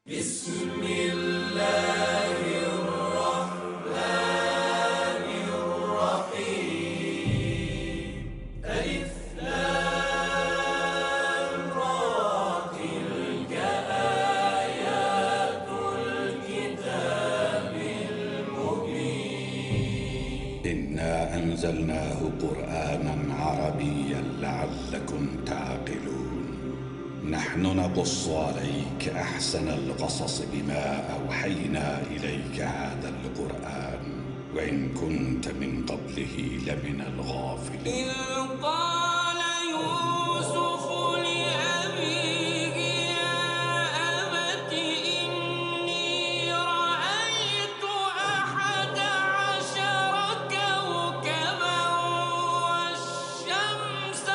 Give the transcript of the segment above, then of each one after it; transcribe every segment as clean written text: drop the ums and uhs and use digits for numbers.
بسم الله الرحمن الرحيم. ألف لام را، تلك آيات الكتاب المبين. إنا أنزلناه قرآنا عربيا لعلكم تعقلون. نحن نقص عليك أحسن القصص بما أوحينا إليك هذا القرآن وإن كنت من قبله لمن الغافلين. قال يوسف لأبيه يا أبت إني رأيت 11 كوكبا والشمس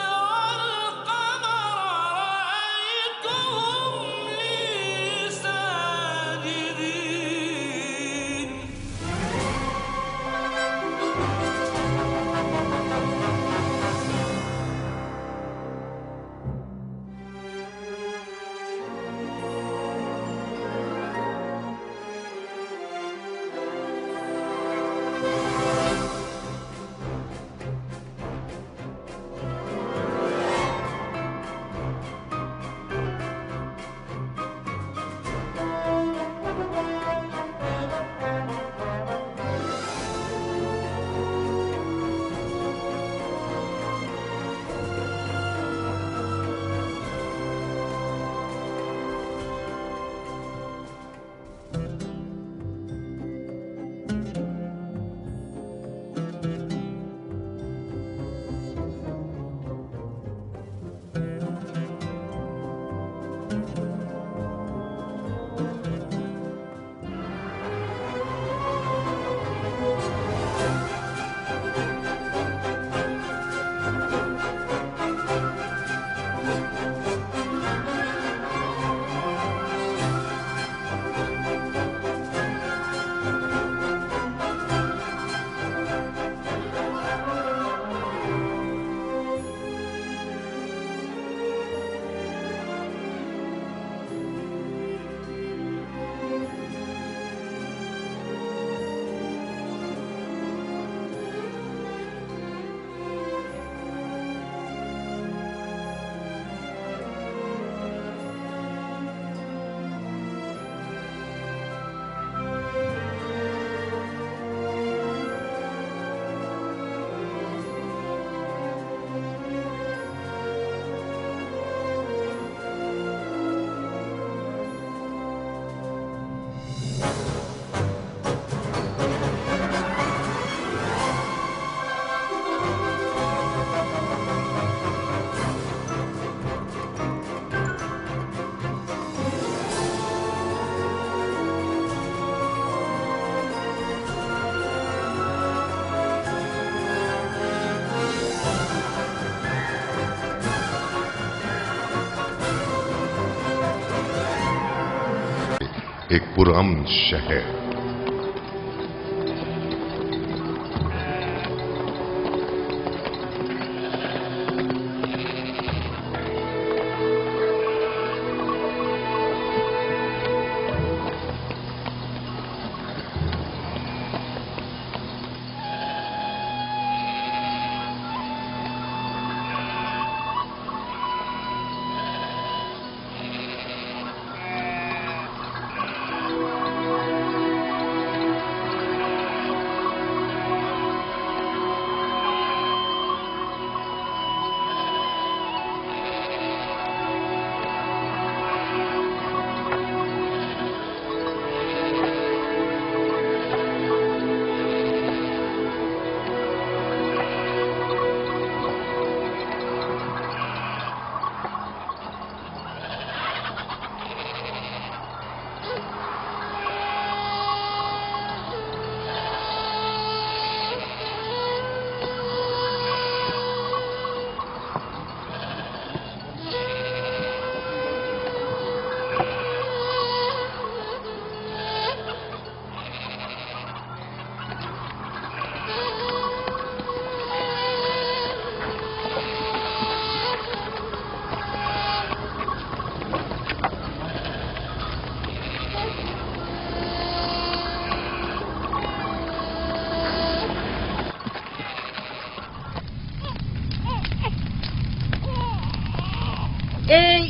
ایک پرامن شہر.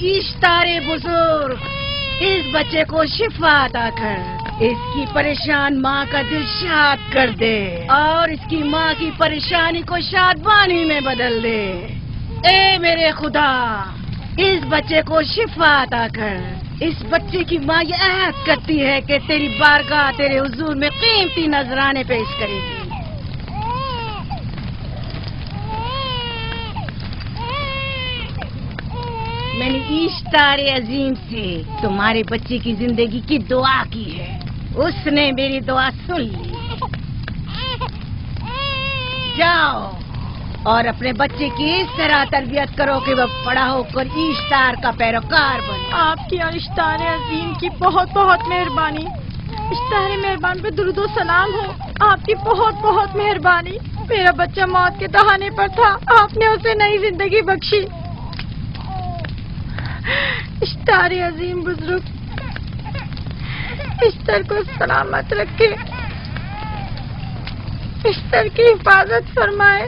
اشتار بزرگ اس بچے کو شفا عطا کر، اس کی پریشان ماں کا دل شاد کر دے اور اس کی ماں کی پریشانی کو شادمانی میں بدل دے۔ اے میرے خدا، اس بچے کو شفا عطا کر۔ اس بچے کی ماں یہ عہد کرتی ہے کہ تیری بارگاہ تیرے حضور میں قیمتی نذرانے پیش کرے گی۔ میں نے اشتار عظیم سے تمہارے بچے کی زندگی کی دعا کی ہے، اس نے میری دعا سن لی۔ جاؤ اور اپنے بچے کی اس طرح تربیت کرو کہ وہ بڑا ہو کر اشتار کا پیروکار بنے۔ آپ کی اور اشتار عظیم کی بہت بہت مہربانی۔ اشتار مہربان پہ درود و سلام ہو، آپ کی بہت بہت مہربانی۔ میرا بچہ موت کے دہانے پر تھا، آپ نے اسے نئی زندگی بخشی۔ اشتار عظیم بزرگ اشتر کو سلامت رکھے، اشتر کی حفاظت فرمائے۔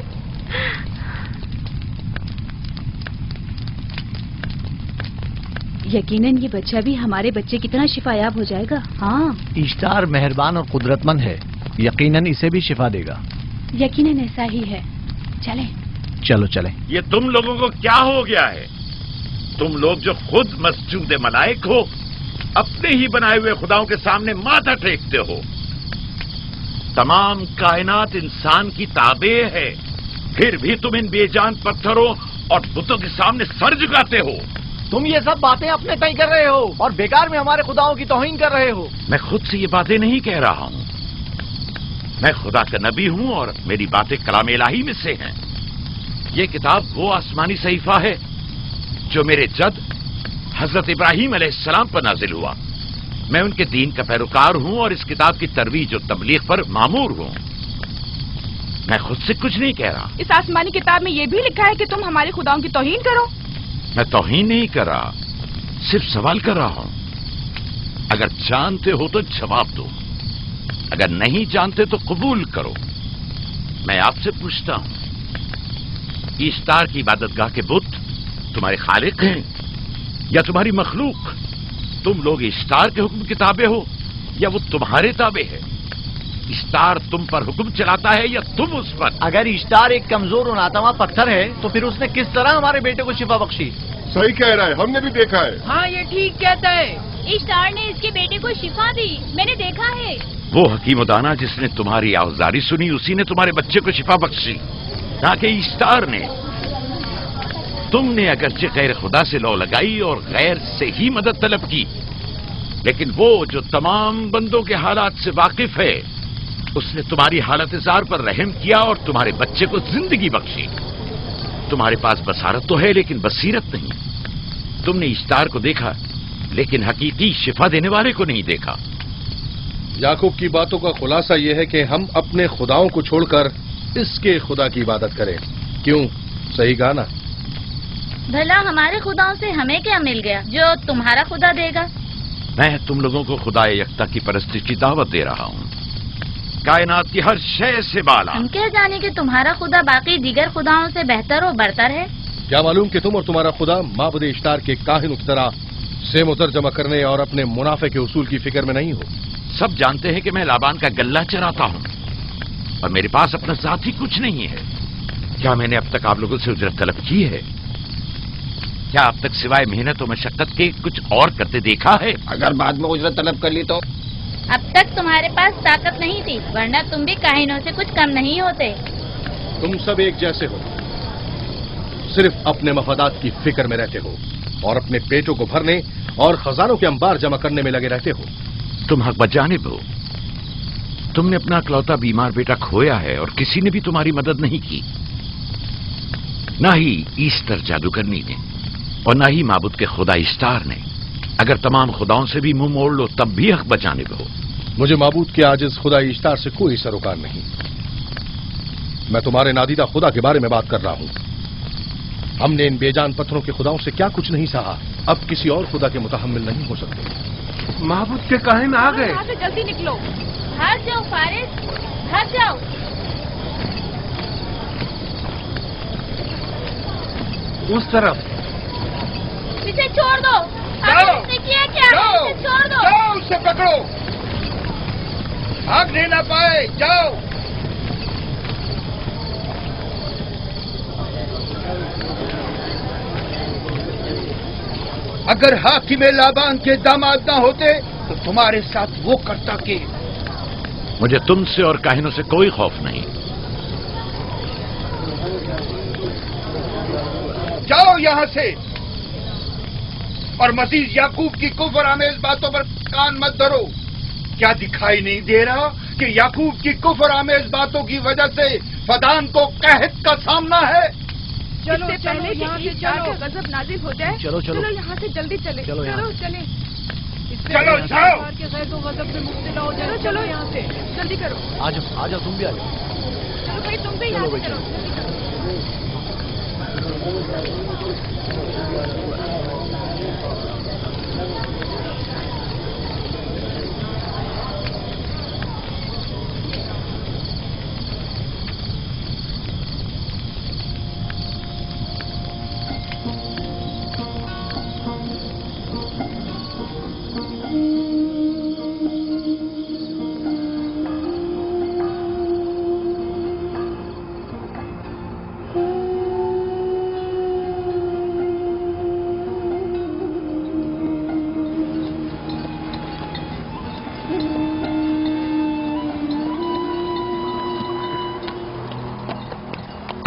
یقیناً یہ بچہ بھی ہمارے بچے کی طرح شفا یاب ہو جائے گا۔ ہاں اشتار مہربان اور قدرت مند ہے، یقیناً اسے بھی شفا دے گا۔ یقیناً ایسا ہی ہے، چلیں۔ چلو چلیں۔ یہ تم لوگوں کو کیا ہو گیا ہے؟ تم لوگ جو خود مسجود ملائک ہو، اپنے ہی بنائے ہوئے خداؤں کے سامنے ماتھا ٹیکتے ہو۔ تمام کائنات انسان کی تابع ہے، پھر بھی تم ان بے جان پتھروں اور بتوں کے سامنے سر جھکاتے ہو۔ تم یہ سب باتیں اپنے تئیں کر رہے ہو اور بیکار میں ہمارے خداؤں کی توہین کر رہے ہو۔ میں خود سے یہ باتیں نہیں کہہ رہا ہوں، میں خدا کا نبی ہوں اور میری باتیں کلام الہی میں سے ہیں۔ یہ کتاب وہ آسمانی صحیفہ ہے جو میرے جد حضرت ابراہیم علیہ السلام پر نازل ہوا۔ میں ان کے دین کا پیروکار ہوں اور اس کتاب کی ترویج و تبلیغ پر مامور ہوں۔ میں خود سے کچھ نہیں کہہ رہا۔ اس آسمانی کتاب میں یہ بھی لکھا ہے کہ تم ہمارے خداؤں کی توہین کرو۔ میں توہین نہیں کر رہا، صرف سوال کر رہا ہوں۔ اگر جانتے ہو تو جواب دو، اگر نہیں جانتے تو قبول کرو۔ میں آپ سے پوچھتا ہوں، اشتار کی عبادت گاہ کے بت تمہارے خالق ہیں یا تمہاری مخلوق؟ تم لوگ اشتار کے حکم کے تابع ہو یا وہ تمہارے تابع ہے؟ اشتار تم پر حکم چلاتا ہے یا تم اس پر؟ اگر اشتار ایک کمزور اور ناتواں پتھر ہے تو پھر اس نے کس طرح ہمارے بیٹے کو شفا بخشی؟ صحیح کہہ رہا ہے، ہم نے بھی دیکھا ہے۔ ہاں یہ ٹھیک کہتا ہے، اشتار نے اس کے بیٹے کو شفا دی، میں نے دیکھا ہے۔ وہ حکیم و دانا جس نے تمہاری آوازاری سنی، اسی نے تمہارے بچے کو شفا بخشی، نہ کہ اشتار نے۔ تم نے اگرچہ غیر خدا سے لو لگائی اور غیر سے ہی مدد طلب کی، لیکن وہ جو تمام بندوں کے حالات سے واقف ہے، اس نے تمہاری حالت زار پر رحم کیا اور تمہارے بچے کو زندگی بخشی۔ تمہارے پاس بصارت تو ہے لیکن بصیرت نہیں۔ تم نے اشتار کو دیکھا لیکن حقیقی شفا دینے والے کو نہیں دیکھا۔ یعقوب کی باتوں کا خلاصہ یہ ہے کہ ہم اپنے خداؤں کو چھوڑ کر اس کے خدا کی عبادت کریں۔ کیوں؟ صحیح کہا نا؟ بھلا ہمارے خداؤں سے ہمیں کیا مل گیا جو تمہارا خدا دے گا؟ میں تم لوگوں کو خدا یکتا کی پرستش کی دعوت دے رہا ہوں، کائنات کی ہر شے سے بالا۔ ہم کیا جانے کہ تمہارا خدا باقی دیگر خداؤں سے بہتر و برتر ہے؟ کیا معلوم کہ تم اور تمہارا خدا معبود اشتار کے کاہنوں کی طرح سیم و زر جمع کرنے اور اپنے منافع کے اصول کی فکر میں نہیں ہو؟ سب جانتے ہیں کہ میں لابان کا گلہ چراتا ہوں اور میرے پاس اپنا ذاتی کچھ نہیں ہے۔ کیا میں نے اب تک آپ لوگوں سے اجرت طلب کی ہے؟ کیا اب تک سوائے محنت و مشقت کے کچھ اور کرتے دیکھا ہے؟ اگر بعد میں اجرت طلب کر لی تو؟ اب تک تمہارے پاس طاقت نہیں تھی، ورنہ تم بھی کاہنوں سے کچھ کم نہیں ہوتے۔ تم سب ایک جیسے ہو، صرف اپنے مفادات کی فکر میں رہتے ہو اور اپنے پیٹوں کو بھرنے اور خزانوں کے انبار جمع کرنے میں لگے رہتے ہو۔ تم حق بجانب ہو، تم نے اپنا اکلوتا بیمار بیٹا کھویا ہے اور کسی نے بھی تمہاری مدد نہیں کی، نہ ہی ایسٹر جادوگرنی نے اور نہ ہی معبود کے خدا اشتار نے۔ اگر تمام خداؤں سے بھی منہ موڑ لو تب بھی حق بجانب ہو۔ مجھے معبود کے عاجز خدا اشتار سے کوئی سروکار نہیں، میں تمہارے نادیدہ خدا کے بارے میں بات کر رہا ہوں۔ ہم نے ان بے جان پتھروں کے خداؤں سے کیا کچھ نہیں سہا، اب کسی اور خدا کے متحمل نہیں ہو سکتے۔ معبود کے کاہن آ گئے۔ یہاں سے جلدی نکلو۔ بھاگ جاؤ فارس، بھاگ جاؤ۔ اس طرف اسے چھوڑ دو. جاؤ. اس نے کیا کیا؟ جاؤ. اسے چھوڑ دو. جاؤ اسے پکڑو. بھاگنے نہ پائے. جاؤ. اگر حاکم لابان کے داماد نہ ہوتے تو تمہارے ساتھ وہ کرتا کہ. مجھے تم سے اور کاہنوں سے کوئی خوف نہیں. جاؤ یہاں سے. اور مزید یعقوب کی کفر آمیز باتوں پر کان مت دھرو. کیا دکھائی نہیں دے رہا کہ یعقوب کی کفر آمیز باتوں کی وجہ سے فدان کو قحط کا سامنا ہے؟ چلو پہلے یہاں سے چلو. غضب نازل ہو جائے. چلو یہاں سے جلدی چلے. چلو چلے. چلو جاؤ. غضب سے مبتلا ہو جائے. چلو یہاں سے جلدی کرو. آ جاؤ تم بھی آ جاؤ. چلو بھائی تم بھی یہاں سے چلو.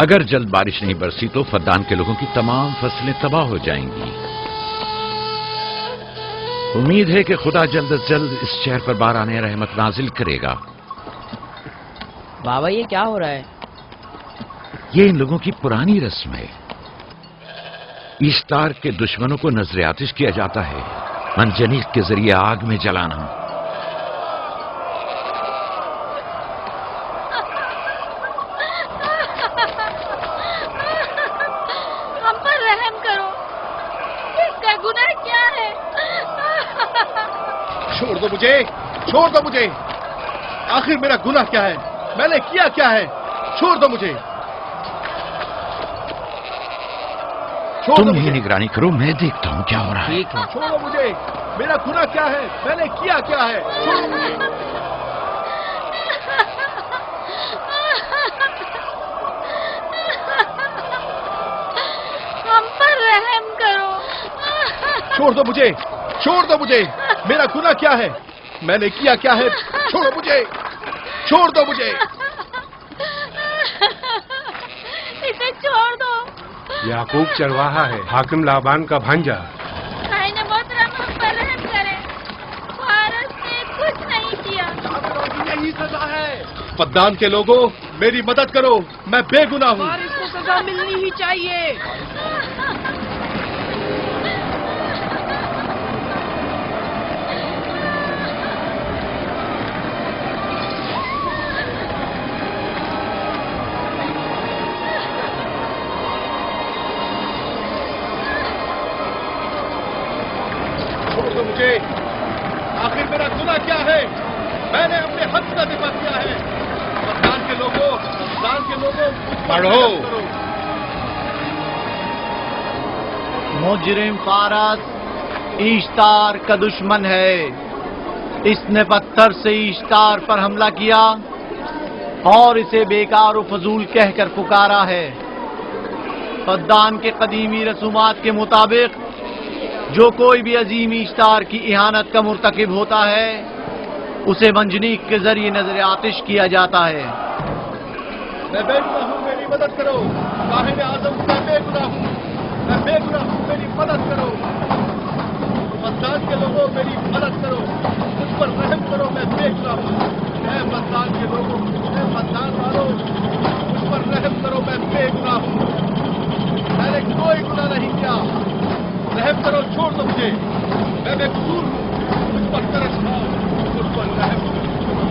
اگر جلد بارش نہیں برسی تو فدان کے لوگوں کی تمام فصلیں تباہ ہو جائیں گی. امید ہے کہ خدا جلد از جلد اس شہر پر باران رحمت نازل کرے گا. بابا یہ کیا ہو رہا ہے؟ یہ ان لوگوں کی پرانی رسم ہے. ایسٹار کے دشمنوں کو نذر آتش کیا جاتا ہے، منجنیق کے ذریعے آگ میں جلانا. چھوڑ دو مجھے. آخر میرا گناہ کیا ہے؟ میں نے کیا کیا ہے؟ چھوڑ دو مجھے. تم ہی نگرانی کرو، میں دیکھتا ہوں کیا ہو رہا ہے. چھوڑو مجھے. میرا گناہ کیا ہے؟ میں نے کیا کیا ہے؟ چھوڑو مجھے. ہم پر رحم کرو. چھوڑ دو مجھے. چھوڑ دو مجھے. میرا گناہ کیا ہے؟ میں نے کیا کیا ہے؟ چھوڑو مجھے. چھوڑ دو مجھے. اسے چھوڑ دو. یعقوب چرواہا ہے، حاکم لابان کا بھانجا. محترم ہم پر رحم کرے. فارس نے کچھ نہیں کیا. یہی سزا ہے. فدان کے لوگوں میری مدد کرو، میں بے گناہ ہوں. فارس کو سزا ملنی ہی چاہیے. مجھے آخر میرا گناہ کیا ہے؟ میں نے اپنے حق کا دفاع کیا ہے. فدان کے لوگوں پڑھو. مجرم فارس ایشتار کا دشمن ہے. اس نے پتھر سے ایشتار پر حملہ کیا اور اسے بیکار و فضول کہہ کر پکارا ہے. فدان کے قدیمی رسومات کے مطابق جو کوئی بھی عظیم ایشتار کی اہانت کا مرتکب ہوتا ہے اسے منجنیق کے ذریعے نذر آتش کیا جاتا ہے. میں بے گناہ ہوں، میری مدد کرو. کاہن اعظم میں بے گناہ ہوں. میں بے گناہ ہوں، میری مدد کرو. فدان کے لوگوں میری مدد کرو. مجھ پر رحم کرو، میں بے گناہ ہوں. اے فدان کے لوگوں، اے فدان والوں، مجھ پر رحم کرو، میں بے گناہ ہوں. میں نے کوئی گناہ نہیں کیا. رحم کرو. چھوڑ دو مجھے. میں بے قصور ہوں. مجھ پر ترس کھاؤ، مجھ پر رحم کرو.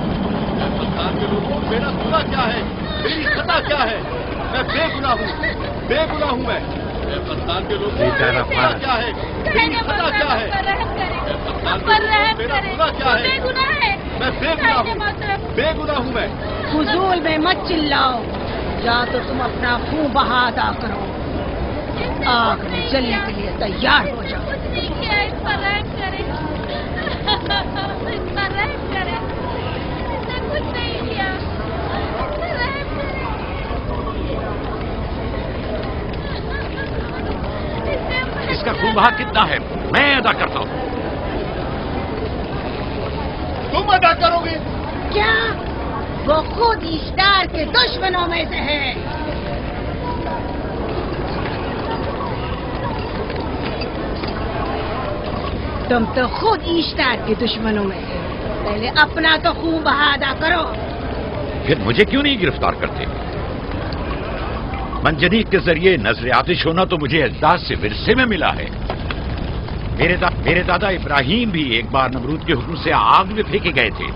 اے فدان کے لوگوں میرا گناہ کیا ہے؟ میری خطا کیا ہے؟ میں بے گناہ ہوں. بے گناہ ہوں میں. اے فدان کے لوگوں میرا گناہ کیا ہے؟ میری خطا کیا ہے؟ اے فدان کے لوگوں میرا گناہ کیا ہے؟ میں بے گناہ ہوں. بے گناہ ہوں میں. فضول میں مت چلاؤ. یا تو تم اپنا خون بہا ادا کرو، آگ میں جلنے کے لیے तैयार हो जाओ। कुछ नहीं किया, इस पर रहम करें, इस पर रहम करें, इसने कुछ नहीं किया, इस पर रहम करें। इसका खून बहा कितना है मैं अदा करता हूँ। तुम अदा करोगे? क्या? वो खुद ईस्टार के दुश्मनों में से है। तुम तो खुद ईस्टार के दुश्मनों में हो। पहले अपना तो खून बहा अदा करो। फिर मुझे क्यों नहीं गिरफ्तार करते? मंजनीक के जरिए नजर आतिश होना तो मुझे अजदाद से विरसे में मिला है। मेरे दादा इब्राहिम भी एक बार नमरूद के हुक्म से आग में फेंके गए थे।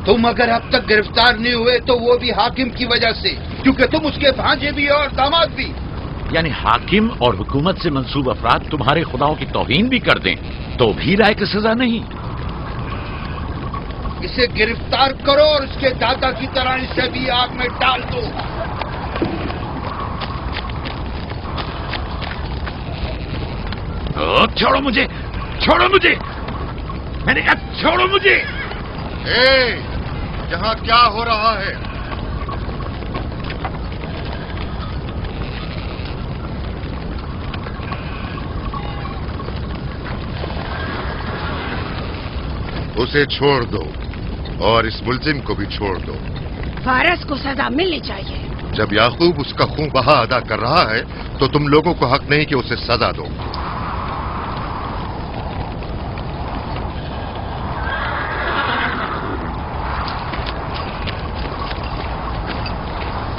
तुम अगर अब तक गिरफ्तार नहीं हुए तो वो भी हाकिम की वजह से, क्योंकि तुम उसके भांजे भी और दामाद भी। यानी हाकिम और हुकूमत से मंसूब अफराद तुम्हारे खुदाओं की तौहीन भी कर दें तो भी लायक सजा नहीं। इसे गिरफ्तार करो और उसके दादा की तरह इसे भी आग में डाल दो। छोड़ो मुझे, छोड़ो मुझे, मैंने कहा छोड़ो मुझे। यहाँ क्या हो रहा है? उसे छोड़ दो और इस मुलजिम को भी छोड़ दो। फारस को सजा मिलनी चाहिए। जब याकूब उसका खून बहा अदा कर रहा है तो तुम लोगों को हक नहीं कि उसे सजा दो।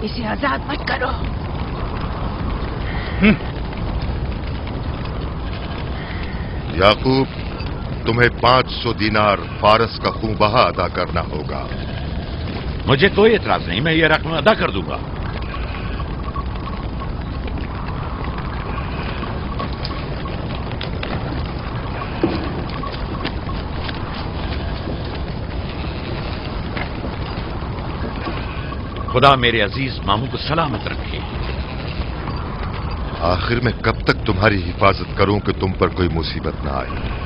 इसे आजाद मत करो। याकूब, तुम्हें 500 दीनार फारस का खून बहा अदा करना होगा। मुझे कोई एतराज नहीं, मैं ये रकम अदा कर दूंगा। खुदा मेरे अजीज मामू को सलामत रखे। आखिर में कब तक तुम्हारी हिफाजत करूं कि तुम पर कोई मुसीबत ना आए?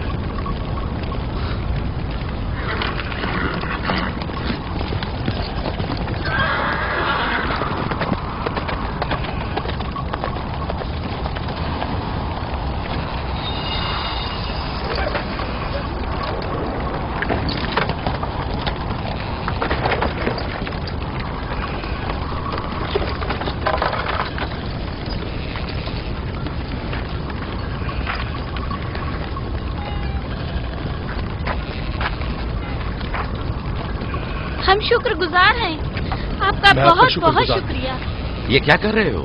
हम शुक्रगुजार हैं आपका, बहुत बहुत शुक्रिया। ये क्या कर रहे हो?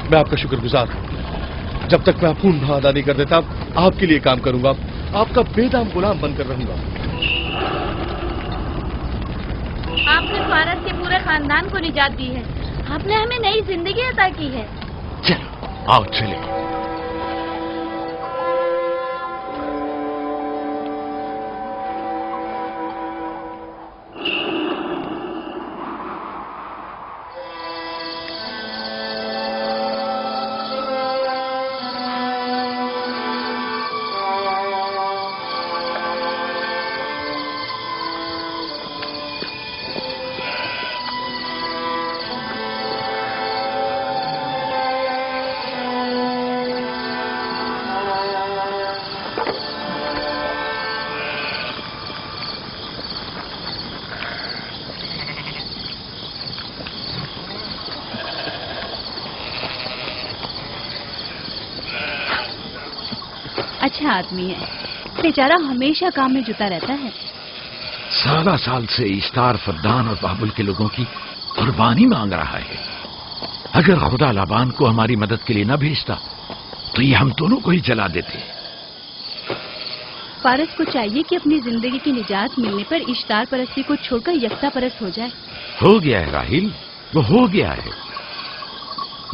मैं आपका शुक्रगुजार। जब तक मैं खून बहा अदा नहीं कर देता आपके लिए काम करूंगा, आपका बेदाम गुलाम बनकर रहूंगा। आपने फारस के पूरे खानदान को निजात दी है, आपने हमें नई जिंदगी अता की है। चलो आओ चले। अच्छा आदमी है, बेचारा हमेशा काम में जुटा रहता है। साला साल से इश्तार, फद्दान और बाबुल के लोगों की कुर्बानी मांग रहा है। अगर खुदा लाबान को हमारी मदद के लिए न भेजता तो ये हम दोनों को ही जला देते। फारस को चाहिए कि अपनी जिंदगी की निजात मिलने पर इश्तार परस्ती को छोड़कर यकता परस्त हो जाए। हो गया है राहिल, वो हो गया है।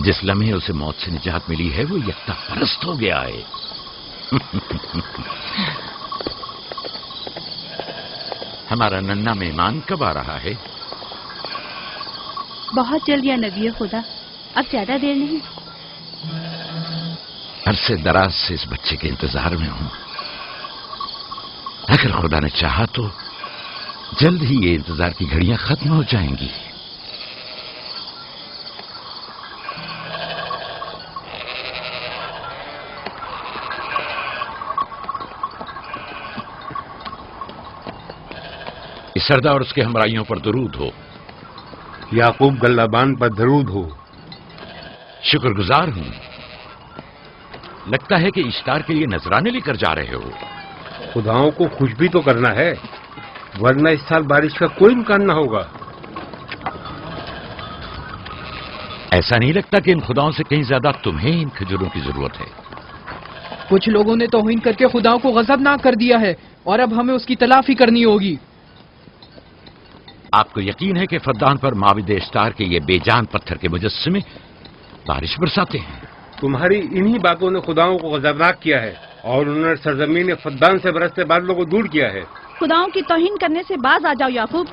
जिस लम्हे उसे मौत से निजात मिली है वो यकता परस्त हो गया है। हमारा नन्ना मेहमान कब आ रहा है? बहुत जल्द या नबी खुदा, अब ज्यादा देर नहीं। عرصے دراز سے اس بچے کے انتظار میں ہوں. اگر خدا نے چاہا تو جلد ہی یہ انتظار کی گھڑیاں ختم ہو جائیں گی. اس سردار اور اس کے ہمراہیوں پر درود ہو. یعقوب گلابان پر درود ہو. شکر گزار ہوں. لگتا ہے کہ اشتار کے لیے نذرانے لے کر جا رہے ہو. خداؤں کو خوش بھی تو کرنا ہے، ورنہ اس سال بارش کا کوئی امکان نہ ہوگا. ایسا نہیں لگتا کہ ان خداؤں سے کہیں زیادہ تمہیں ان کھجوروں کی ضرورت ہے؟ کچھ لوگوں نے توہین کر کے خداؤں کو غضبناک کر دیا ہے اور اب ہمیں اس کی تلافی کرنی ہوگی. آپ کو یقین ہے کہ فدان پر معبد اشتار کے یہ بے جان پتھر کے مجسمے بارش برساتے ہیں؟ تمہاری انہی باتوں نے خداؤں کو غضبناک کیا ہے اور انہوں نے سرزمین فدان سے برستے بادلوں کو دور کیا ہے. خداؤں کی توہین کرنے سے باز آ جاؤ یعقوب.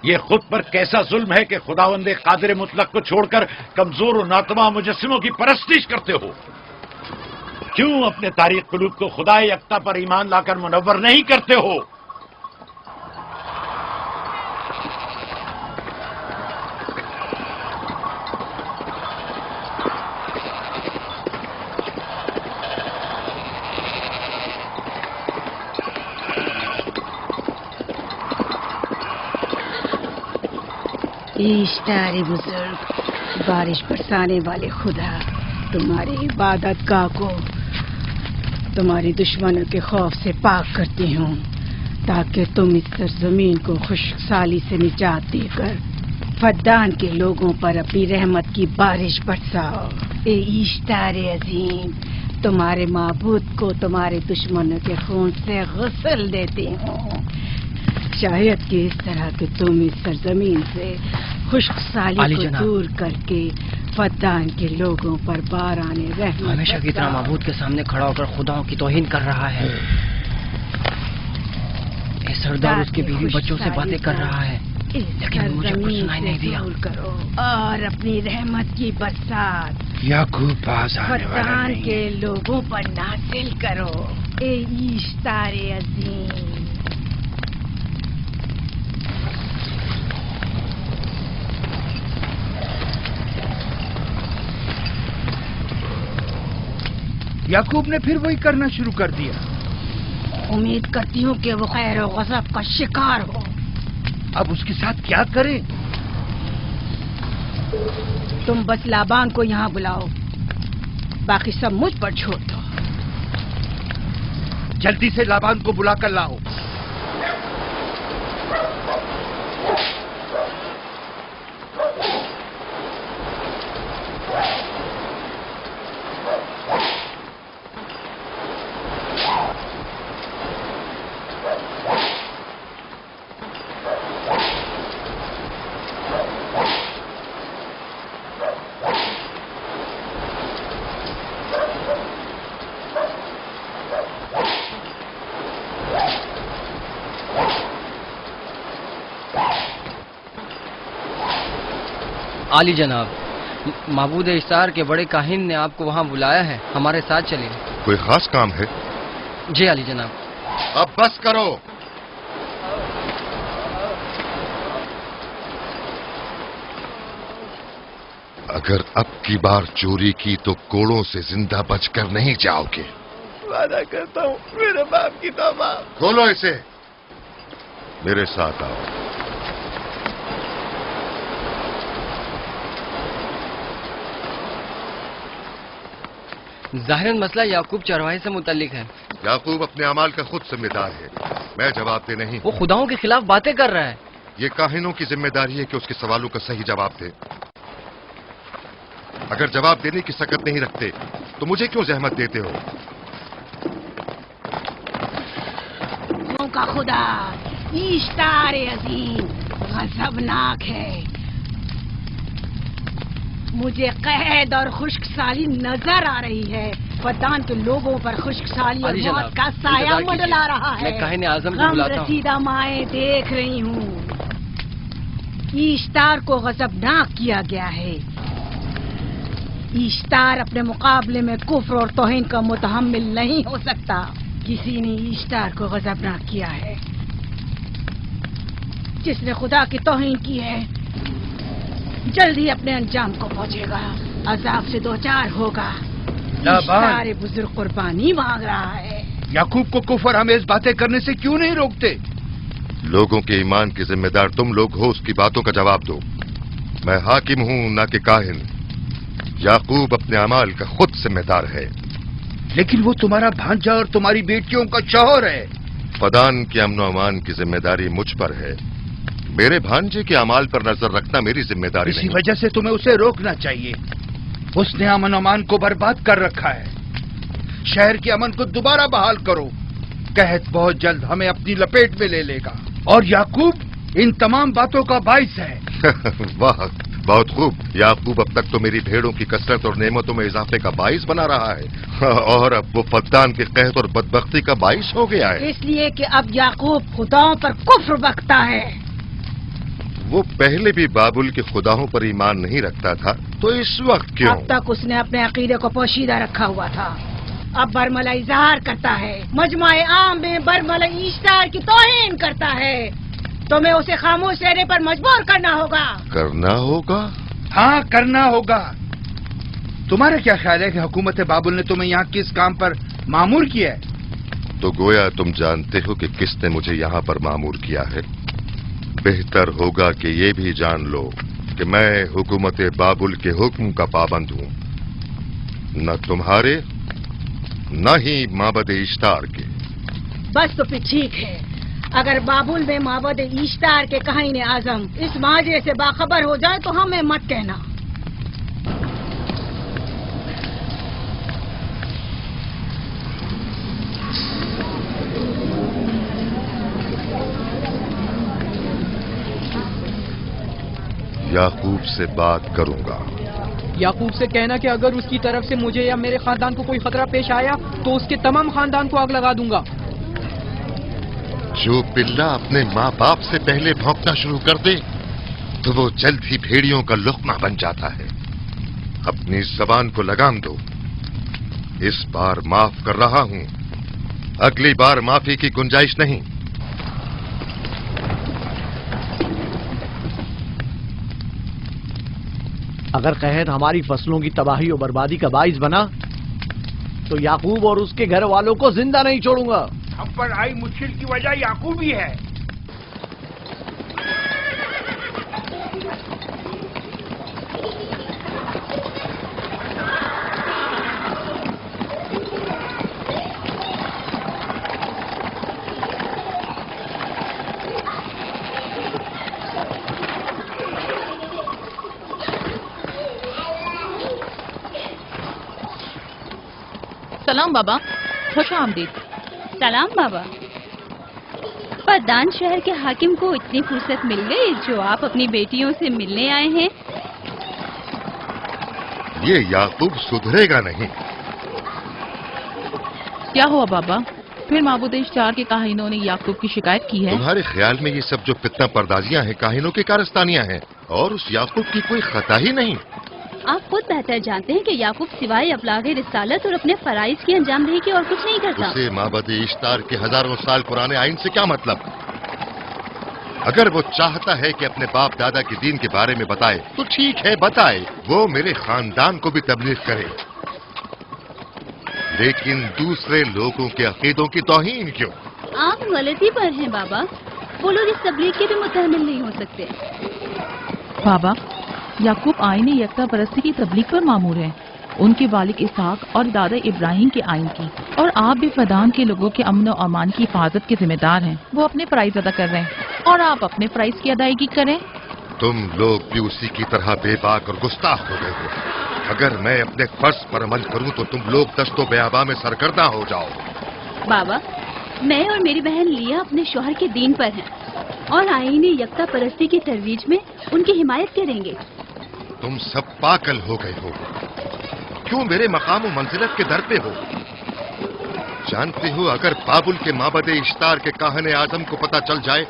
یہ خود پر کیسا ظلم ہے کہ خداوند قادر مطلق کو چھوڑ کر کمزور و ناتواں مجسموں کی پرستش کرتے ہو. کیوں اپنے تاریخ قلوب کو خدا یکتا پر ایمان لا کر منور نہیں کرتے ہو؟ اشتار بزرگ، بارش برسانے والے خدا، تمہاری عبادت گاہ کو تمہاری دشمنوں کے خوف سے پاک کرتی ہوں تاکہ تم اس سرزمین کو خشک سالی سے نجات دے کر فدان کے لوگوں پر اپنی رحمت کی بارش برساؤ. اے اشتار عظیم، تمہارے معبود کو تمہارے دشمنوں کے خون سے غسل دیتی ہوں. شاید کہ اس طرح کہ تم اس سرزمین سے خشک سالی کو دور کر کے فدان کے لوگوں پر باران رحمت ہمیشہ کی طرح معبود کے سامنے کھڑا ہو کر خداؤں کی توہین کر رہا ہے. اے سردار اس کے بیوی بچوں سے باتیں کر رہا ہے لیکن مجھے کچھ سنائی نہیں دیا. کرو اور اپنی رحمت کی برسات یعقوب پاس آنے والا فدان نہیں. کے لوگوں پر نازل کرو. اے اشتار عظیم، یعقوب نے پھر وہی کرنا شروع کر دیا. امید کرتی ہوں کہ وہ خیر و غضب کا شکار ہو. اب اس کے ساتھ کیا کریں؟ تم بس لابان کو یہاں بلاؤ، باقی سب مجھ پر چھوڑ دو. جلدی سے لابان کو بلا کر لاؤ. عالی جناب، معبود اشتار کے بڑے کاہن نے آپ کو وہاں بلایا ہے، ہمارے ساتھ چلیں. کوئی خاص کام ہے؟ جی عالی جناب. اب بس کرو. اگر اب کی بار چوری کی تو کوڑوں سے زندہ بچ کر نہیں جاؤ گے. وعدہ کرتا ہوں میرے باپ کی توبہ. کھولو اسے، میرے ساتھ آؤ. ظاہراً مسئلہ یعقوب چرواہے سے متعلق ہے. یعقوب اپنے اعمال کا خود ذمہ دار ہے، میں جواب دے نہیں. وہ خداؤں کے خلاف باتیں کر رہا ہے. یہ کاہنوں کی ذمہ داری ہے کہ اس کے سوالوں کا صحیح جواب دے. اگر جواب دینے کی سکت نہیں رکھتے تو مجھے کیوں زحمت دیتے ہو؟ کا خدا اشتار عظیم غضبناک ہے. مجھے قحط اور خشک سالی نظر آ رہی ہے. फद्दान के लोगों पर खुश्क साली और अली जनाब, मौत का साया इंतजार कीजिए। मंडला रहा है। मैं काहिन आज़म को गम बुलाता हूँ। रसीदा माए देख रही हूँ। ईश्तार को गजबनाक किया गया है। ईश्तार अपने मुकाबले में कुफ्र और तौहीन का मुतहम्मिल नहीं हो सकता। किसी ने ईश्तार को गजबनाक किया है। जिसने खुदा की तौहीन की है जल्दी अपने अंजाम को पहुंचेगा, अजाब से दो चार होगा। ईश्तार बुजुर्ग कुर्बानी मांग रहा है। याकूब को कुफर हमें इस बातें करने से क्यों नहीं रोकते? लोगों के ईमान की जिम्मेदार तुम लोग हो, उसकी बातों का जवाब दो। मैं हाकिम हूं ना कि काहिन। याकूब अपने अमाल का खुद जिम्मेदार है। लेकिन वो तुम्हारा भांजा और तुम्हारी बेटियों का शौहर है। फदान के अमन और अमान की जिम्मेदारी मुझ पर है। मेरे भांजे के अमाल पर नजर रखना मेरी जिम्मेदारी इसी नहीं। वजह से तुम्हें उसे रोकना चाहिए। उसने अमन अमान को बर्बाद कर रखा है। शहर के अमन को दोबारा बहाल करो। कहत बहुत जल्द हमें अपनी लपेट में ले लेगा और याकूब इन तमाम बातों का बाइस है। वाह, बहुत खूब। याकूब अब तक तो मेरी भेड़ों की कसरत और नेमतों में इजाफे का बाइस बना रहा है और अब वो फद्दान के कहत और बदबख्ती का बाइस हो गया है। इसलिए कि अब याकूब खुदाओं पर कुफ्र बकता है। वो पहले भी बाबुल के खुदाओं पर ईमान नहीं रखता था, तो इस वक्त क्यों? अब तक उसने अपने अकीदे को पोशीदा रखा हुआ था। अब बरमला इजहार करता है, मजमाए आम में बरमला ईश्तार की तौहीन करता है। तुम्हें उसे खामोश रहने पर मजबूर करना होगा। करना होगा? हाँ, करना होगा। तुम्हारा क्या ख्याल है कि हुकूमत बाबुल ने तुम्हें यहाँ किस काम पर मामूर किया है? तो गोया तुम जानते हो कि किसने मुझे यहाँ पर मामूर किया है। बेहतर होगा कि ये भी जान लो कि मैं हुकूमत बाबुल के हुक्म का पाबंद हूँ, न तुम्हारे न ही माबद इश्तार के। बस तो फिर ठीक है। अगर बाबुल में माबद इश्तार के काहिन आजम इस माजरे से बाखबर हो जाए तो हमें मत कहना। याकूब से बात करूंगा। याकूब से कहना कि अगर उसकी तरफ से मुझे या मेरे खानदान को कोई खतरा पेश आया तो उसके तमाम खानदान को आग लगा दूंगा। जो पिल्ला अपने माँ बाप से पहले भौंकना शुरू कर दे तो वो जल्द ही भेड़ियों का लुक़मा बन जाता है। अपनी जबान को लगाम दो। इस बार माफ कर रहा हूं, अगली बार माफी की गुंजाइश नहीं। अगर कहत हमारी फसलों की तबाही और बर्बादी का बाइस बना तो याकूब और उसके घर वालों को जिंदा नहीं छोड़ूंगा। हम पर आई मुश्किल की वजह याकूब ही है। सलाम बाबा, खुश आमदीद। सलाम बाबा। फद्दान शहर के हाकिम को इतनी फुर्सत मिल गई जो आप अपनी बेटियों से मिलने आए हैं। ये याकूब सुधरेगा नहीं। क्या हुआ बाबा? फिर माबूद इश्तार के काहिनों ने याकूब की शिकायत की है? तुम्हारे ख्याल में ये सब जो फितना पर्दाजियां हैं काहिनों की कारस्तानियां हैं और उस याकूब की कोई खता ही नहीं। आप खुद बेहतर जानते हैं कि याकूब सिवाय अबलागे रिसालत और अपने फराइज की अंजामदही की और कुछ नहीं करता। उसे माबद इश्तार के हजारों साल पुराने आइन से क्या मतलब? अगर वो चाहता है कि अपने बाप दादा के दीन के बारे में बताए तो ठीक है, बताए। वो मेरे खानदान को भी तबलीग करे, लेकिन दूसरे लोगों के अकीदों की तौहीन क्यों? आप गलती पर हैं बाबा। वो लोग इस तबलीग के भी मुतहम्मिल नहीं हो सकते। बाबा, याकूब आईन यकता परस्ती की तबलीग पर मामूर है, उनके वालिद इसहाक और दादा इब्राहिम के आइन की। और आप भी फदान के लोगों के अमन और अमान की हिफाजत के जिम्मेदार हैं। वो अपने फराइज अदा कर रहे हैं और आप अपने फराइज की अदायगी करें। तुम लोग भी उसी की तरह बेबाक और गुस्ताख हो गए हो। अगर मैं अपने फर्ज पर अमल करूं तो तुम लोग दस्तो बेआबा में सरगर्दा हो जाओ। बाबा, मैं और मेरी बहन लिया अपने शौहर के दीन पर हैं और आईन यकता परस्ती की तरवीज में उनकी हिमायत करेंगे। तुम सब पागल हो गए हो। क्यों मेरे मकाम व मंजिलत के दर पे हो? जानते हो, अगर बाबुल के माबद इश्तार के काहने आजम को पता चल जाए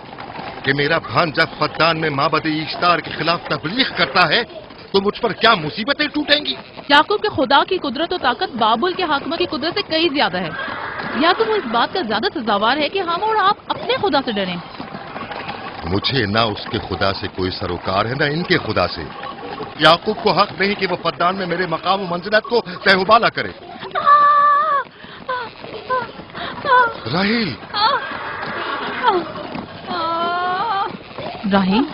कि मेरा भांजा फद्दान में माबद इश्तार के खिलाफ तबलीग करता है तो मुझ पर क्या मुसीबतें टूटेंगी। याकूब के खुदा की कुदरत और ताकत बाबुल के हाकिम की कुदरत से कई ज्यादा है। याकूब इस बात का ज्यादा सजावार है कि हम और आप अपने खुदा से डरें। मुझे ना उसके खुदा से कोई सरोकार है ना इनके खुदा से। याकूब को हक नहीं कि वो फद्दान में मेरे मकाम व मंजिलत को तहबाला करे। राहील, राहील,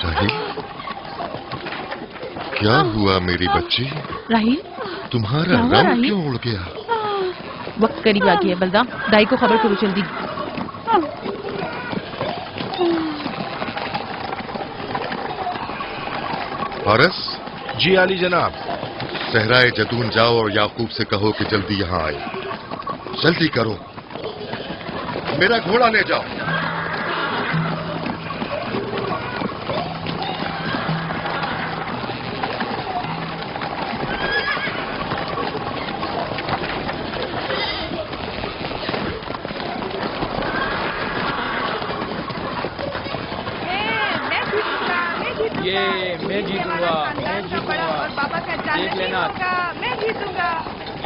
राहील, क्या हुआ मेरी बच्ची? राहील, तुम्हारा रंग क्यों उड़ गया? वक्त करीब आ गया है बलदा, दाई को खबर करो जल्दी। फारस? जी आली जनाब। सहराए जतून जाओ और याकूब से कहो कि जल्दी यहाँ आए। जल्दी करो, मेरा घोड़ा ले जाओ। ये मैं जीतूंगा, मैं जीतूंगा, देख लेना। मैं जीतूंगा,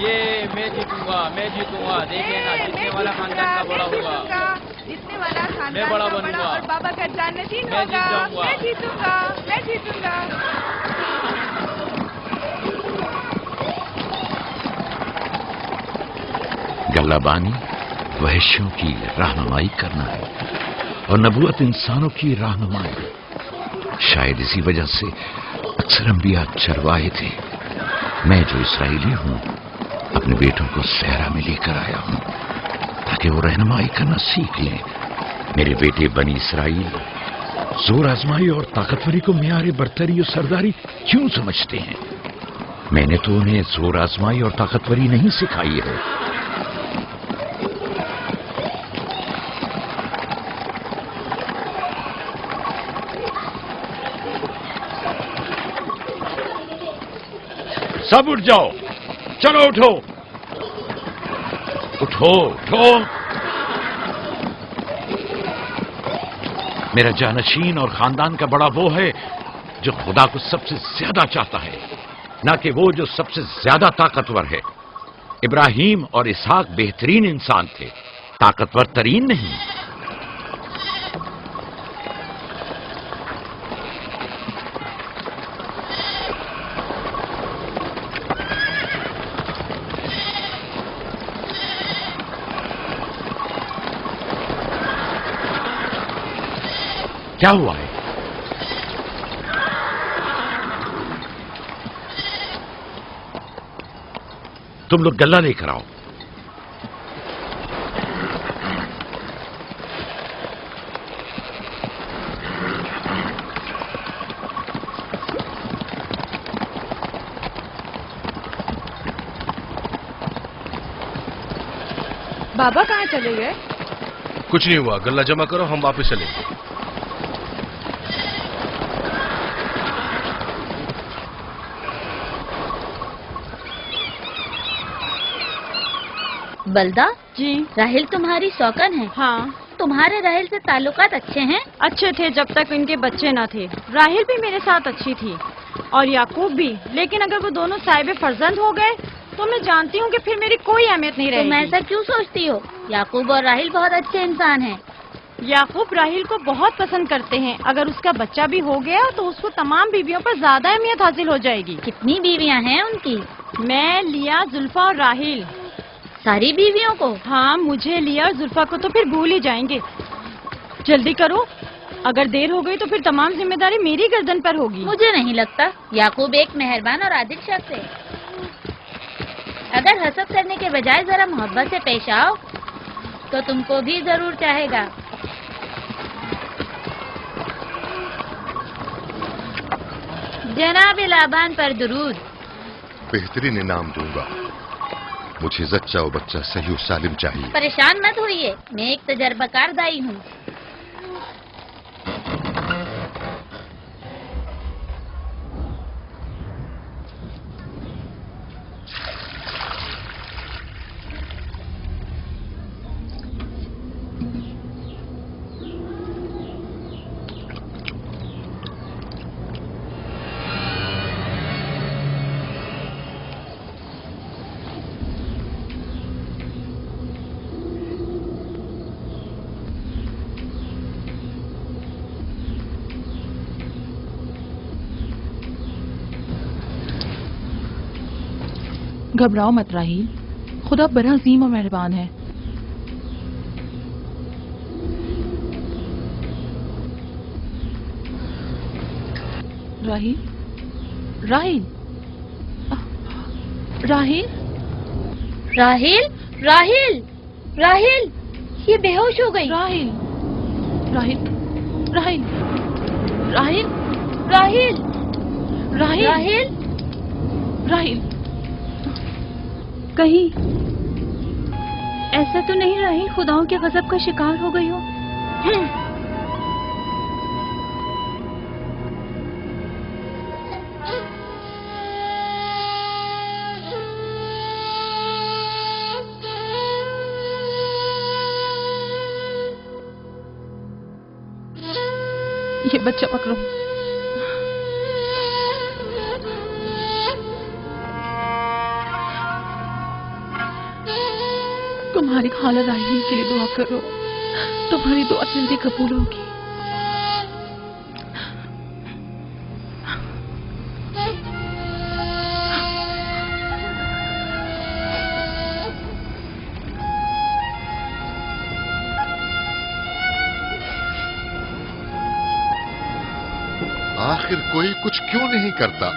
ये मैं जीतूंगा, मैं जीतूंगा, देख लेना। जीतने वाला खानदान का बड़ा होगा, जीतने वाला खानदान मैं बड़ा का बनूंगा और बाबा का जानशीन मैं होगा। जीत जाऊंगा। मैं जीतूंगा, मैं जीतूंगा। गल्लाबानी वहशियों की रहनुमाई करना है और नबूवत इंसानों की रहनुमाई। शायद इसी वजह से अक्सर अंबिया चरवाहे थे। मैं जो इसराइली हूं अपने बेटों को सहरा में लेकर आया हूं ताकि वो रहनुमाई करना सीख लें। मेरे बेटे बनी इसराइल जोर आजमाई और ताकतवरी को मियार बरतरी और सरदारी क्यों समझते हैं? मैंने तो उन्हें जोर आजमाई और ताकतवरी नहीं सिखाई है। सब उठ जाओ, चलो उठो, उठो, उठो। मेरा जानशीन और खानदान का बड़ा वो है जो खुदा को सबसे ज्यादा चाहता है, ना कि वो जो सबसे ज्यादा ताकतवर है। इब्राहिम और इसहाक बेहतरीन इंसान थे, ताकतवर तरीन नहीं। क्या हुआ है? तुम लोग गल्ला लेकर आओ। बाबा कहाँ चले गए? कुछ नहीं हुआ, गल्ला जमा करो, हम वापस चलेंगे। बलदा जी। राहिल तुम्हारी शौकन है? हाँ। तुम्हारे राहिल से ताल्लुकात अच्छे हैं? अच्छे थे जब तक इनके बच्चे न थे। राहिल भी मेरे साथ अच्छी थी और याकूब भी, लेकिन अगर वो दोनों साहिब फर्जंद हो गए तो मैं जानती हूँ कि फिर मेरी कोई अहमियत नहीं रहेगी। तुम ऐसा क्यों सोचती हो? याकूब और राहिल बहुत अच्छे इंसान हैं। याकूब राहिल को बहुत पसंद करते हैं। अगर उसका बच्चा भी हो गया तो उसको तमाम बीवियों पर ज्यादा अहमियत हासिल हो जाएगी। कितनी बीवियाँ हैं उनकी? मैं, लिया, जुल्फा और राहिल। सारी बीवियों को? हाँ, मुझे, लिया और जुल्फा को तो फिर भूल ही जाएंगे। जल्दी करो, अगर देर हो गई तो फिर तमाम जिम्मेदारी मेरी गर्दन पर होगी। मुझे नहीं लगता। याकूब एक मेहरबान और आदिल शख्स है। अगर हसद करने के बजाय जरा मोहब्बत से पेश आओ तो तुमको भी जरूर चाहेगा। जनाब लाबान पर दुरूद। बेहतरीन इनाम दूंगा। मुझे जच्चा और बच्चा सही और सालिम चाहिए। परेशान मत होइए, मैं एक तजर्बाकार दाई हूँ। घबराओ मत राहील, खुदा बड़ा अजीम और मेहरबान है। राहील, राहील, राहील, राहील, राहील, राहील, ये बेहोश हो गई। राहील, राहील, राहील, राहील, राहील, राहील, राहील, राहील, कहीं ऐसा तो नहीं राहील खुदाओं के गजब का शिकार हो गई हो? ये बच्चा पकड़ो। तुम्हारी खाला राहील के लिए दुआ करो, तुम्हारी दुआ जल्दी कबूल होगी। आखिर कोई कुछ क्यों नहीं करता?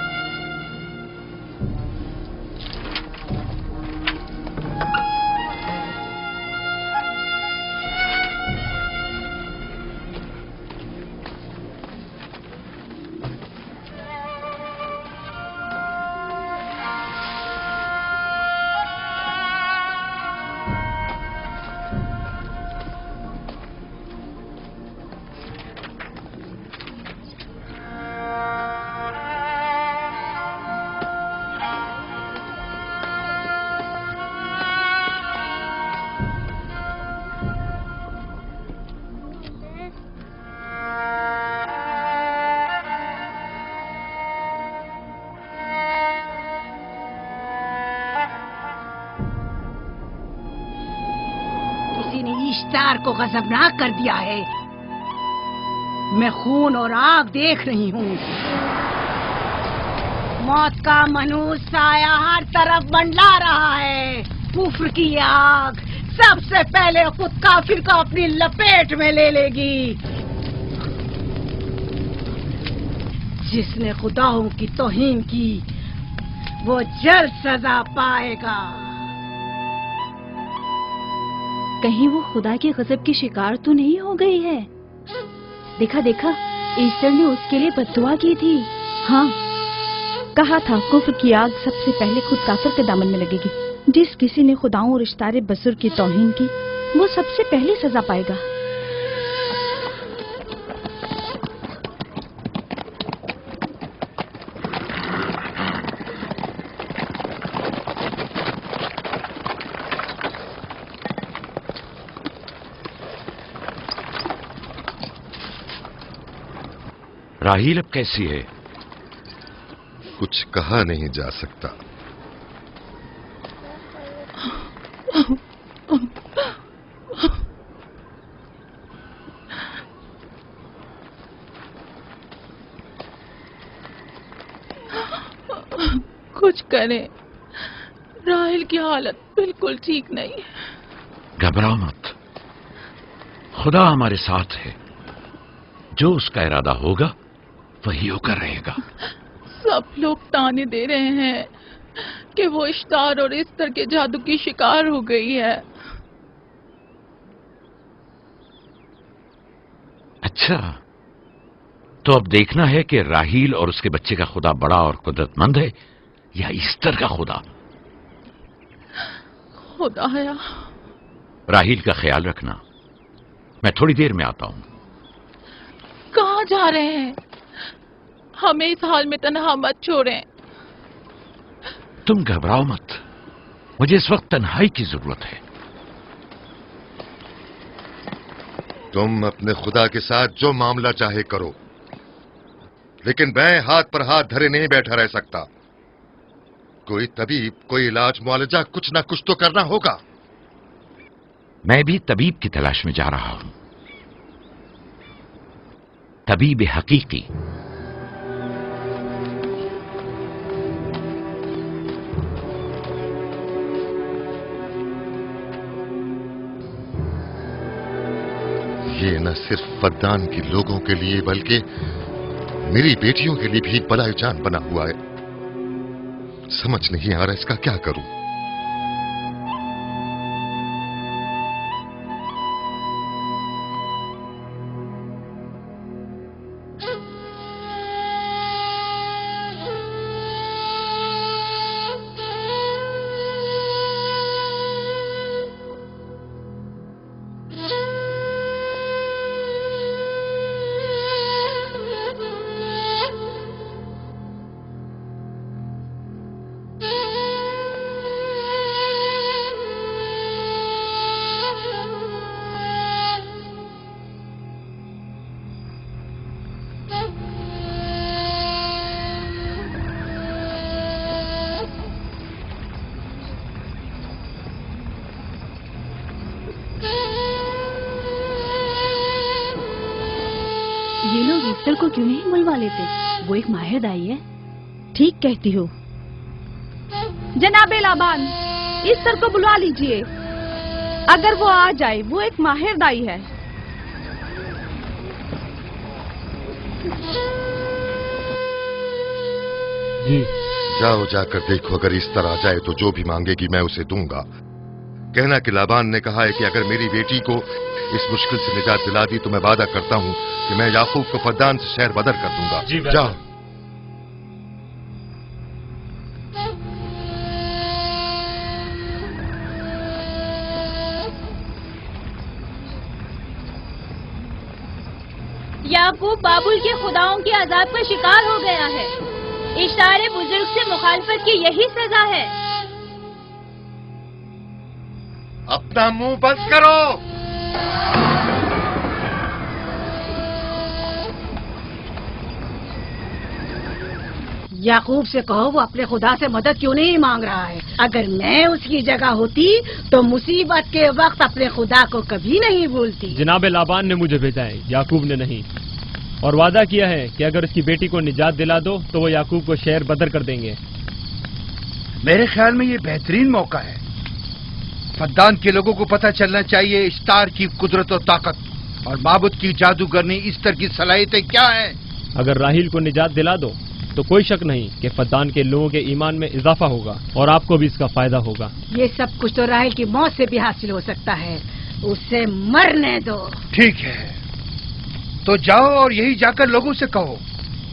इश्तार को गजबनाक कर दिया है। मैं खून और आग देख रही हूँ। मौत का मनूस साया हर तरफ मंडला रहा है। कुफ्र की आग सबसे पहले खुद काफिर को अपनी लपेट में ले लेगी। जिसने खुदाओं की तौहीन की वो जल्द सजा पाएगा। कहीं वो खुदा के गजब की शिकार तो नहीं हो गई है? देखा देखा, ईस्टर ने उसके लिए बद्दुआ की थी। हाँ, कहा था कुफ्र की आग सबसे पहले खुद काफिर के दामन में लगेगी। जिस किसी ने खुदाओं और इश्तारे बुजुर्ग की तौहीन की वो सबसे पहले सजा पाएगा। राहील अब कैसी है? कुछ कहा नहीं जा सकता। कुछ करें, राहील की हालत बिल्कुल ठीक नहीं है। घबराओ मत, खुदा हमारे साथ है। जो उसका इरादा होगा वही होकर रहेगा। सब लोग ताने दे रहे हैं कि वो इश्तार और इस्तर के जादू की शिकार हो गई है। अच्छा, तो अब देखना है कि राहील और उसके बच्चे का खुदा बड़ा और कुदरतमंद है या ईस्टर का खुदा। खुदाया, राहील का ख्याल रखना। मैं थोड़ी देर में आता हूं। कहाँ जा रहे हैं? हमें इस हाल में तन्हा मत छोड़ें। तुम घबराओ मत, मुझे इस वक्त तन्हाई की जरूरत है। तुम अपने खुदा के साथ जो मामला चाहे करो, लेकिन मैं हाथ पर हाथ धरे नहीं बैठा रह सकता। कोई तबीब, कोई इलाज, मुआलजा, कुछ ना कुछ तो करना होगा। मैं भी तबीब की तलाश में जा रहा हूं, तबीब हकीकी। ये न सिर्फ फद्दान के लोगों के लिए बल्कि मेरी बेटियों के लिए भी बड़ा जान बना हुआ है। समझ नहीं आ रहा इसका क्या करूं। ये लोग ईस्टर को क्यों नहीं बुलवा लेते? वो एक माहिर दाई है। ठीक कहती हो। जनाबे लाबान, ईस्टर को बुलवा लीजिए। अगर वो आ जाए, वो एक माहिर दाई है। जी। जाओ जाकर देखो, अगर इस तरह आ जाए तो जो भी मांगेगी मैं उसे दूंगा। कहना कि लाबान ने कहा है कि अगर मेरी बेटी को इस मुश्किल से निजात दिला दी तो मैं वादा करता हूं कि मैं याकूब को फद्दान से शहर बदर कर दूंगा। जी, जाओ। याकूब बाबुल के खुदाओं के अजाब का शिकार हो गया है। इशारे बुजुर्ग से मुखालफत की यही सजा है। अपना मुंह बंद करो। याकूब से कहो वो अपने खुदा से मदद क्यों नहीं मांग रहा है। अगर मैं उसकी जगह होती तो मुसीबत के वक्त अपने खुदा को कभी नहीं भूलती। जनाब लाबान ने मुझे भेजा है, याकूब ने नहीं, और वादा किया है कि अगर उसकी बेटी को निजात दिला दो तो वो याकूब को शहर बदर कर देंगे। मेरे ख्याल में ये बेहतरीन मौका है। फद्दान के लोगों को पता चलना चाहिए इश्तार की कुदरत और ताकत और माबुद की जादूगरनी इस्तर की सलाहियतें क्या हैं। अगर राहील को निजात दिला दो तो कोई शक नहीं कि फद्दान के लोगों के ईमान में इजाफा होगा और आपको भी इसका फायदा होगा। ये सब कुछ तो राहील की मौत से भी हासिल हो सकता है, उसे मरने दो। ठीक है, तो जाओ और यही जाकर लोगों से कहो,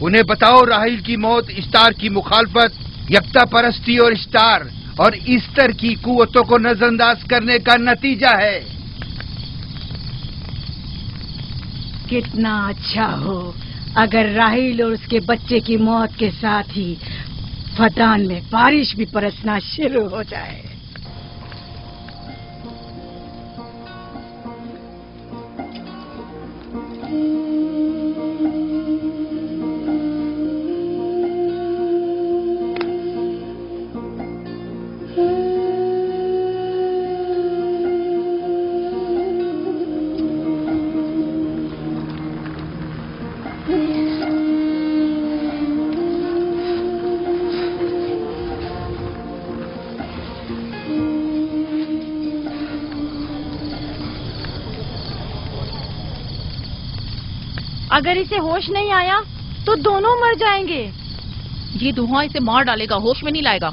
उन्हें बताओ राहील की मौत इश्तार की मुखालफत, यकता परस्ती और इश्तार और इस्तर की कुव्वतों को नजरअंदाज करने का नतीजा है। कितना अच्छा हो अगर राहील और उसके बच्चे की मौत के साथ ही फद्दान में बारिश भी बरसना शुरू हो जाए। अगर इसे होश नहीं आया तो दोनों मर जाएंगे। ये धुआं इसे मार डालेगा, होश में नहीं लाएगा।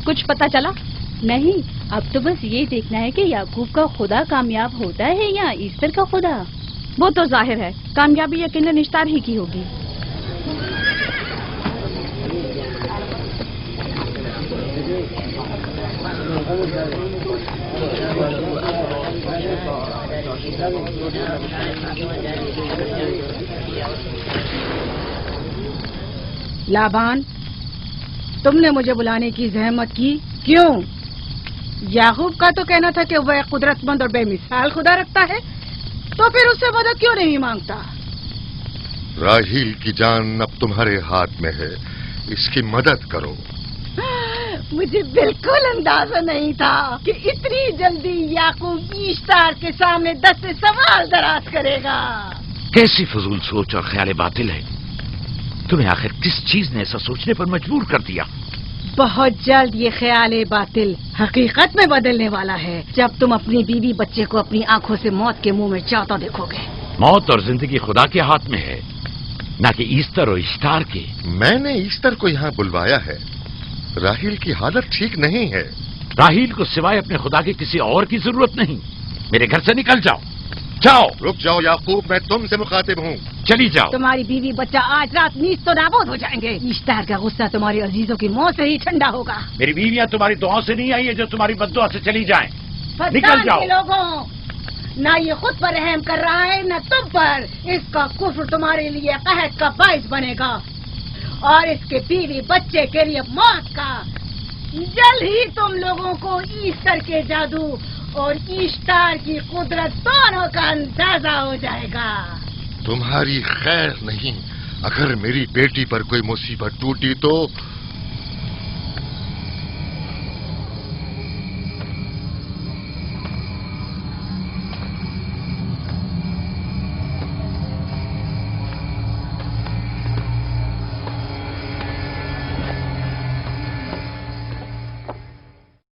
कुछ पता चला? नहीं, अब तो बस ये देखना है कि याकूब का खुदा कामयाब होता है या ईस्टर का खुदा। वो तो जाहिर है, कामयाबी यकीनन इश्तार ही की होगी। लाबान, तुमने मुझे बुलाने की जहमत की, क्यों? याकूब का तो कहना था कि वह कुदरतमंद और बेमिसाल खुदा रखता है, तो फिर उससे मदद क्यों नहीं मांगता? राहील की जान अब तुम्हारे हाथ में है, इसकी मदद करो। मुझे बिल्कुल अंदाजा नहीं था कि इतनी जल्दी याकूब ईश्तार के सामने 10 सवाल दराज करेगा। कैसी फजूल सोच और ख्याल बातिल है। तुम्हें आखिर किस चीज ने ऐसा सोचने पर मजबूर कर दिया? बहुत जल्द ये ख्याल बातिल हकीकत में बदलने वाला है, जब तुम अपनी बीवी बच्चे को अपनी आंखों से मौत के मुंह में जाता देखोगे। मौत और जिंदगी खुदा के हाथ में है, न कि ईस्टर और इश्तार के। मैंने ईस्टर को यहाँ बुलवाया है। राहील की हालत ठीक नहीं है। राहील को सिवाय अपने खुदा के किसी और की जरूरत नहीं। मेरे घर से निकल जाओ। जाओ। रुक जाओ याकूब, मैं तुमसे मुखातिब हूँ। चली जाओ। तुम्हारी बीवी बच्चा आज रात नीच तो नाबूद हो जाएंगे। ईश्तार का गुस्सा तुम्हारे अजीजों की मौत से ही ठंडा होगा। मेरी बीवियां तुम्हारी दुआओं से नहीं आई है जो तुम्हारी बद्दुआ से चली जाएं। निकल जाओ। लोगों, ना ये खुद पर रहम कर रहा है न तुम पर। इसका कुफ्र तुम्हारे लिए कहत का बाइस बनेगा और इसके बीवी बच्चे के लिए मौत का। जल्द ही तुम लोगों को ईस्टर के जादू और ईश्तार की कुदरत दोनों का अंदाजा हो जाएगा। तुम्हारी खैर नहीं। अगर मेरी बेटी पर कोई मुसीबत टूटी तो